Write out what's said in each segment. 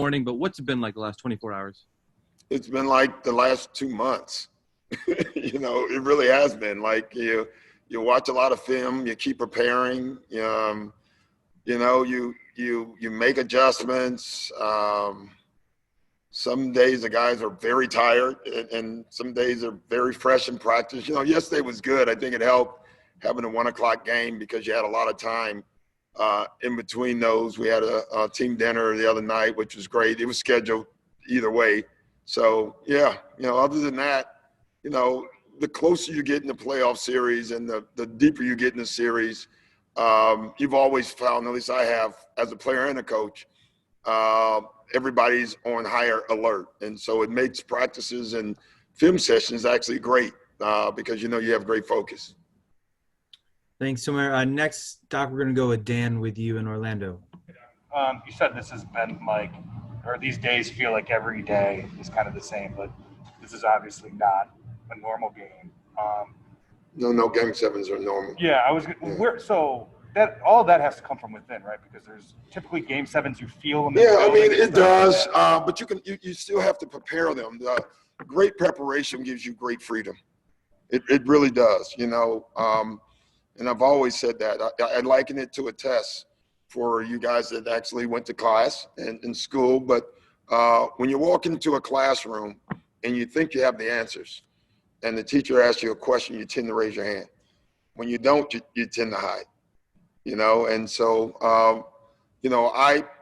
morning, but what's it been like the last 24 hours? It's been like the last 2 months. You know, it really has been. Like you watch a lot of film, you keep preparing. You know, you make adjustments. Some days the guys are very tired, and some days they're very fresh in practice. You know, yesterday was good. I think it helped having a 1 o'clock game because you had a lot of time in between those. We had a team dinner the other night, which was great. It was scheduled either way. So, yeah, you know, other than that, you know, the closer you get in the playoff series and the deeper you get in the series, you've always found, at least I have, as a player and a coach, everybody's on higher alert. And so it makes practices and film sessions actually great because, you know, you have great focus. Thanks, Somer. Next, Doc, we're going to go with Dan with you in Orlando. You said this has been like, or these days feel like every day is kind of the same, but this is obviously not a normal game. No, game sevens are normal. Yeah, so that all of that has to come from within, right? Because there's typically game sevens you feel them. Yeah, I mean it does, but you still have to prepare them. The great preparation gives you great freedom. It really does, you know. And I've always said that. I liken it to a test for you guys that actually went to class and in school. But when you walk into a classroom and you think you have the answers, and the teacher asks you a question, you tend to raise your hand. When you don't, you tend to hide. You know, and so you know,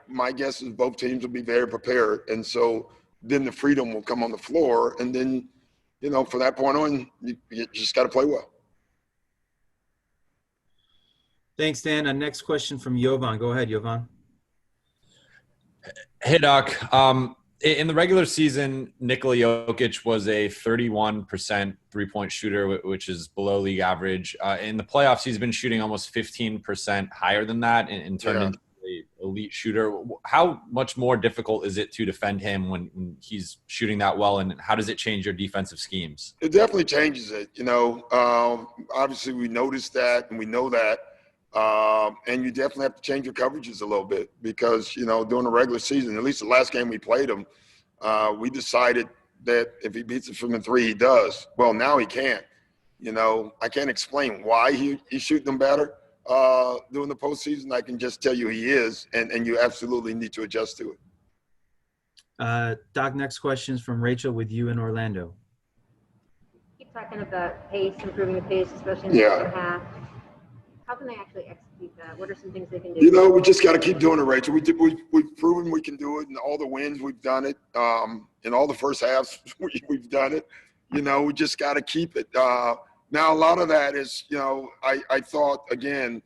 my guess is both teams will be very prepared, and so then the freedom will come on the floor, and then, you know, from that point on, you just got to play well. Thanks, Dan. Next question from Jovan. Go ahead, Jovan. Hey, Doc. In the regular season, Nikola Jokic was a 31% three-point shooter, which is below league average. In the playoffs, he's been shooting almost 15% higher than that and turned into an elite shooter. How much more difficult is it to defend him when he's shooting that well, and how does it change your defensive schemes? It definitely changes it. You know, obviously we noticed that and we know that. And you definitely have to change your coverages a little bit because, you know, during the regular season, at least the last game we played him, we decided that if he beats us from the three, he does. Well, now he can't. You know, I can't explain why he's shooting them better during the postseason. I can just tell you he is, and you absolutely need to adjust to it. Doc, next question is from Rachel with you in Orlando. Keep talking about pace, improving the pace, especially in the second half. How can they actually execute that? What are some things they can do? You know, we just got to keep doing it, Rachel. We've proven we can do it. In all the wins, we've done it. In all the first halves, we've done it. You know, we just got to keep it. Now, a lot of that is, you know, I thought, again,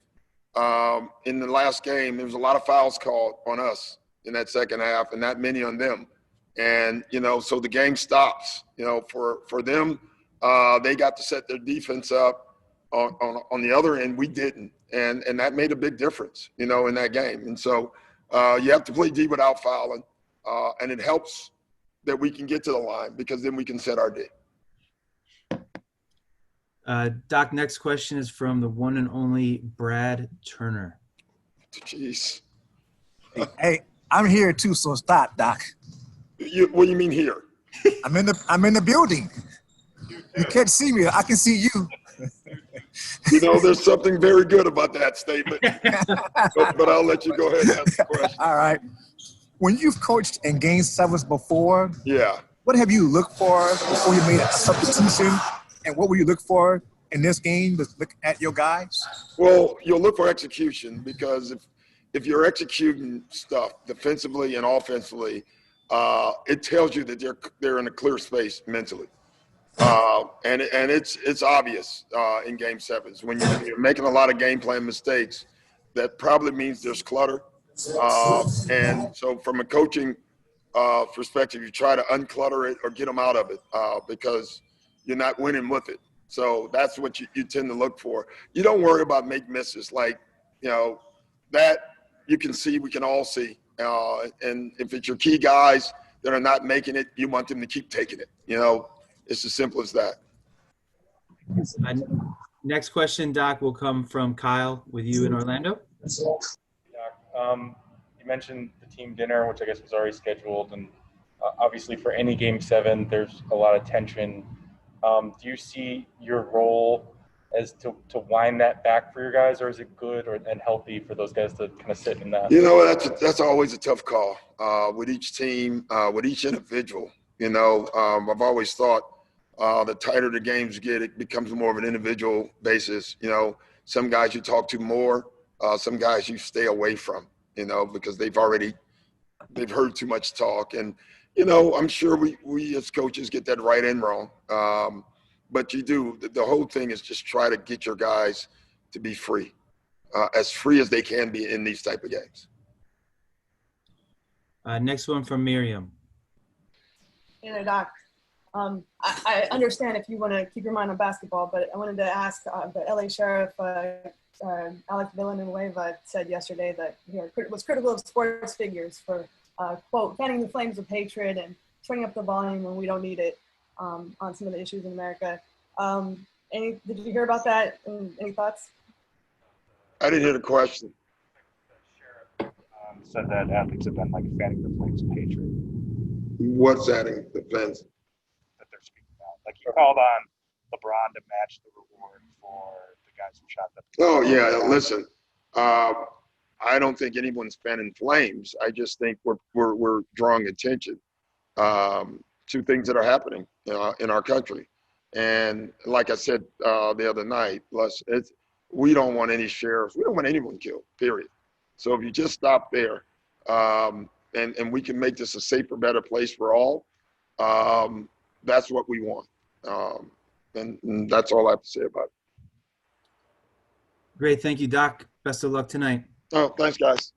in the last game, there was a lot of fouls called on us in that second half and not many on them. And, you know, so the game stops. You know, for them, they got to set their defense up. On the other end, we didn't, and that made a big difference, you know, in that game. And so you have to play D without fouling, and it helps that we can get to the line because then we can set our D. Doc, next question is from the one and only Brad Turner. Jeez. Hey, I'm here too, so stop, Doc. What do you mean here? I'm in the building. You can't see me. I can see you. You know, there's something very good about that statement, but I'll let you go ahead and ask the question. All right. When you've coached in game sevens before, yeah, what have you looked for before you made a substitution, and what will you look for in this game to look at your guys? Well, you'll look for execution because if you're executing stuff defensively and offensively, it tells you that they're in a clear space mentally. And it's obvious in game sevens when you're making a lot of game plan mistakes. That probably means there's clutter. And so from a coaching perspective, you try to unclutter it or get them out of it because you're not winning with it. So that's what you tend to look for. You don't worry about make misses, like, you know, that you can see, we can all see. And if it's your key guys that are not making it, you want them to keep taking it, you know. It's as simple as that. Next question, Doc, will come from Kyle with you in Orlando. Doc, you mentioned the team dinner, which I guess was already scheduled, and obviously for any Game 7, there's a lot of tension. Do you see your role as to wind that back for your guys, or is it good and healthy for those guys to kind of sit in that? That's always a tough call with each team, with each individual. I've always thought the tighter the games get, it becomes more of an individual basis. Some guys you talk to more, some guys you stay away from, because they've heard too much talk. And, I'm sure we as coaches get that right and wrong. But you do. The whole thing is just try to get your guys to be as free as they can be in these type of games. Next one from Miriam. Hey, Doc. I understand if you want to keep your mind on basketball, but I wanted to ask the LA Sheriff, Alex Villanueva, said yesterday that he was critical of sports figures for, quote, fanning the flames of hatred and turning up the volume when we don't need it on some of the issues in America. Did you hear about that? Any thoughts? I didn't hear the question. The sheriff said that athletes have been like fanning the flames of hatred What's adding the fence? that they're speaking about. Like he called on LeBron to match the reward for the guys who shot them. Oh, yeah. Listen, I don't think anyone's fanning flames. I just think we're drawing attention to things that are happening in our country. And like I said the other night, we don't want any sheriffs. We don't want anyone killed, period. So if you just stop there and we can make this a safer, better place for all, that's what we want. And that's all I have to say about it. Great. Thank you, Doc. Best of luck tonight. Oh, thanks, guys.